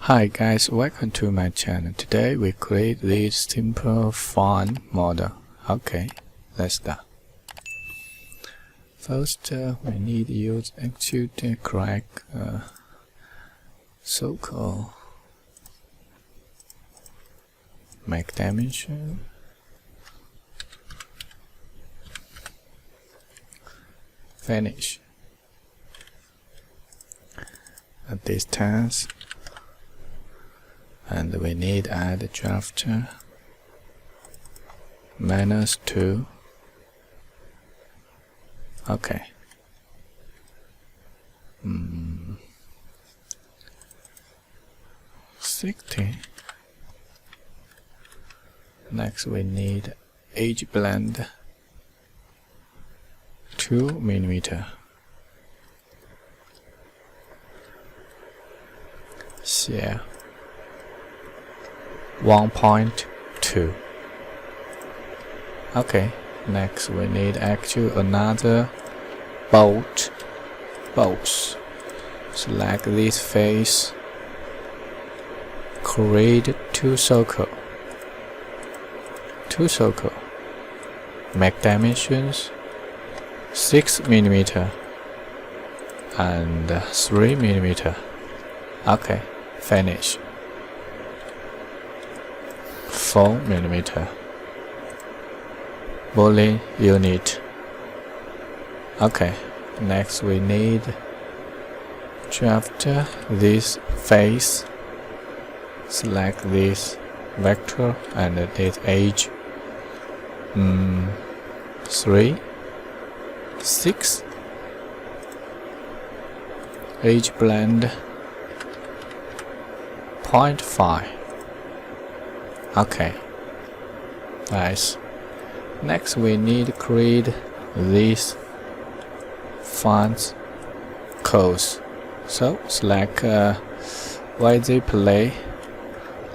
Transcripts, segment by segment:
Hi guys, welcome to my channel. Today we create this simple fun model. Okay, let's start. First, we need to use extrude to crack circle. Make dimension. Finish. A distance. And we need add drafter -2. Okay. 60. Next we need edge blend 2 mm. Share 1.2. Okay, next we need actually another bolts. Select this face, create two circle, make dimensions 6 mm and 3 mm. Okay, finish. 4 mm boolean unit. Okay, next we need draft this face, select this vector and this edge 3, 6, edge blend 0.5. Okay, nice. Next we need to create these fonts codes. So select YZ play,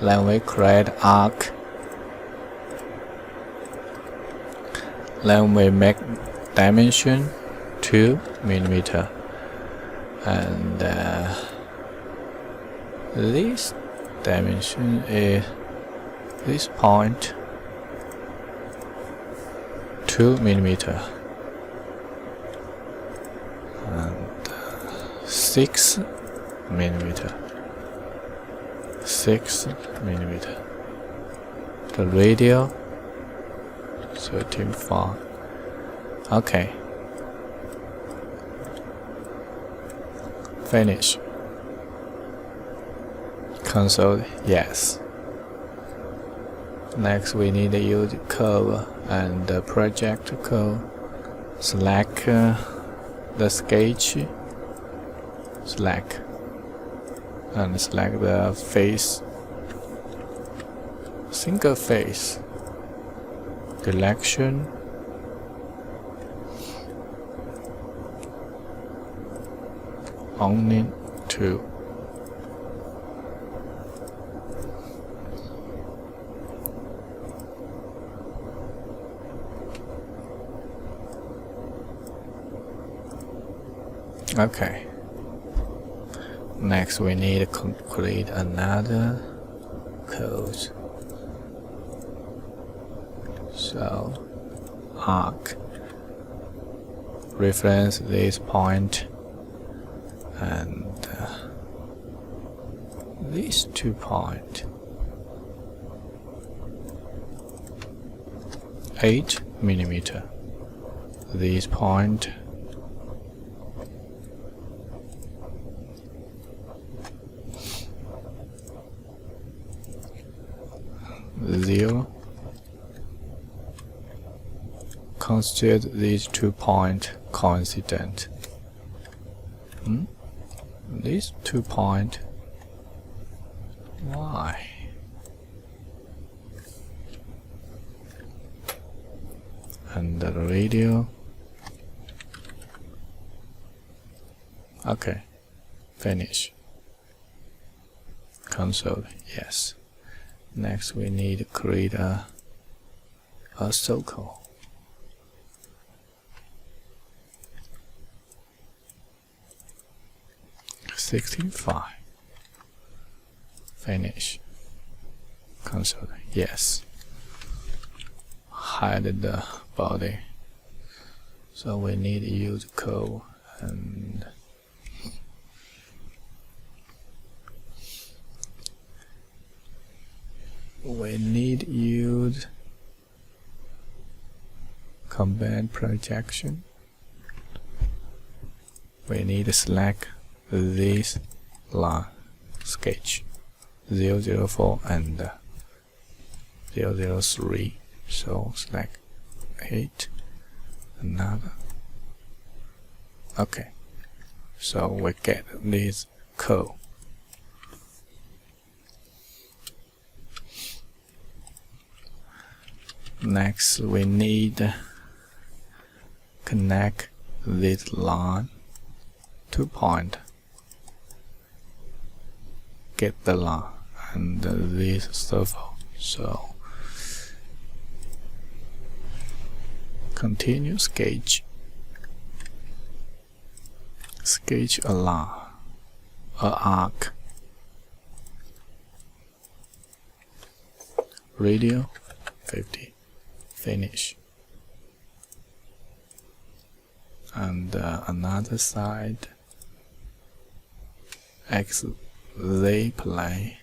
then we create arc, then we make dimension 2 mm and this dimension is this point 2 mm and 6 mm. The radius 13.5. Okay, finish. Console yes. Next we need to use curve and project curve. Select the sketch, select the face, single face, direction, only 2. Okay. Next we need to create another code. So arc, reference this point and these 2 points. 8 mm. This point 0. Consider these 2 points coincident. These 2 points. Why? And the radius. Okay, finish. Console yes. Next we need to create a circle. 65. Finish. Console. Yes. Hide the body. So we need to use code and we need to use combine projection. We need to select this line sketch 004 and 003. So select 8, another. Okay, so we get this code. Next, we need connect this line to point. Get the line and this circle. So continue sketch. Sketch a line, an arc. Radius 50. Finish. And another side XZ plane.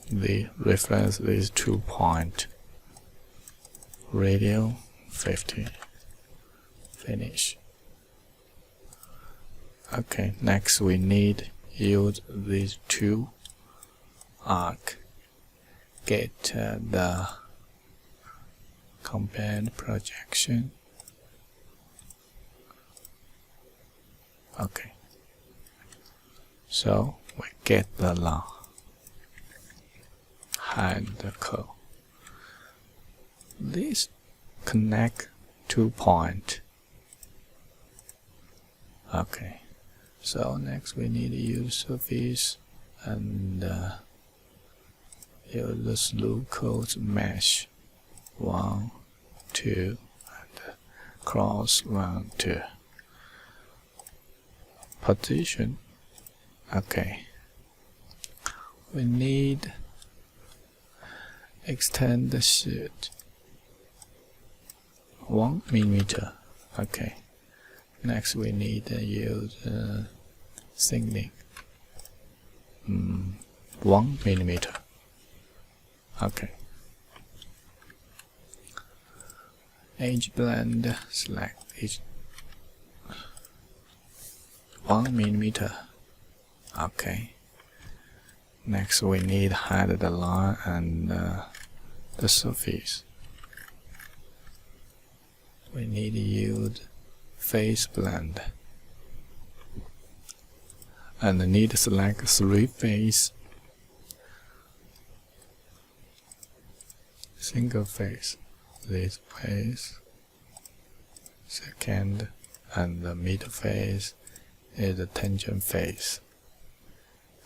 The reference these 2 points. Radius 50. Finish. Okay, next we need use these 2 arcs. Get the combine projection. Okay, so we get the line. Hide the code. This connect 2 points. Okay, so next we need to use surface and use the slew code mesh 1, 2 and cross 1, 2. Position. Okay, we need extend the sheet 1 millimeter. Okay, next we need to use thinning 1 millimeter. Okay, edge blend, select each 1 millimeter. Okay, next we need hide the line and the surface. We need to use face blend and need to select 3 face. Single face, this face, second, and the middle face is the tangent face.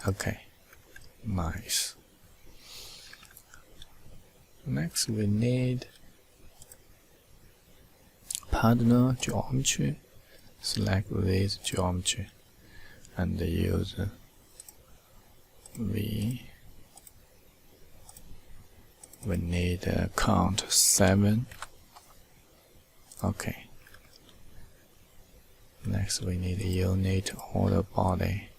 Okay, nice. Next we need partner geometry. Select this geometry and use V. We need count 7. Okay. Next we need a unit order body.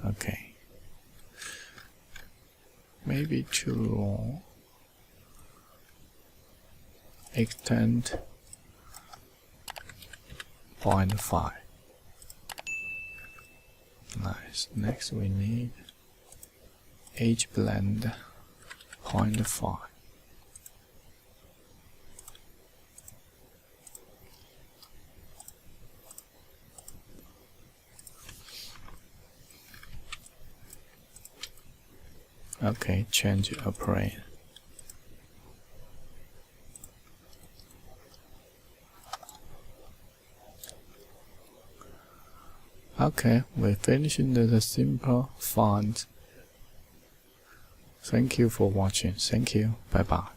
Okay. Maybe too long. Extend 0.5. Nice. Next we need edge blend 0.5. Okay, change a plane. Okay, we finished the simple font. Thank you for watching. Thank you. Bye bye.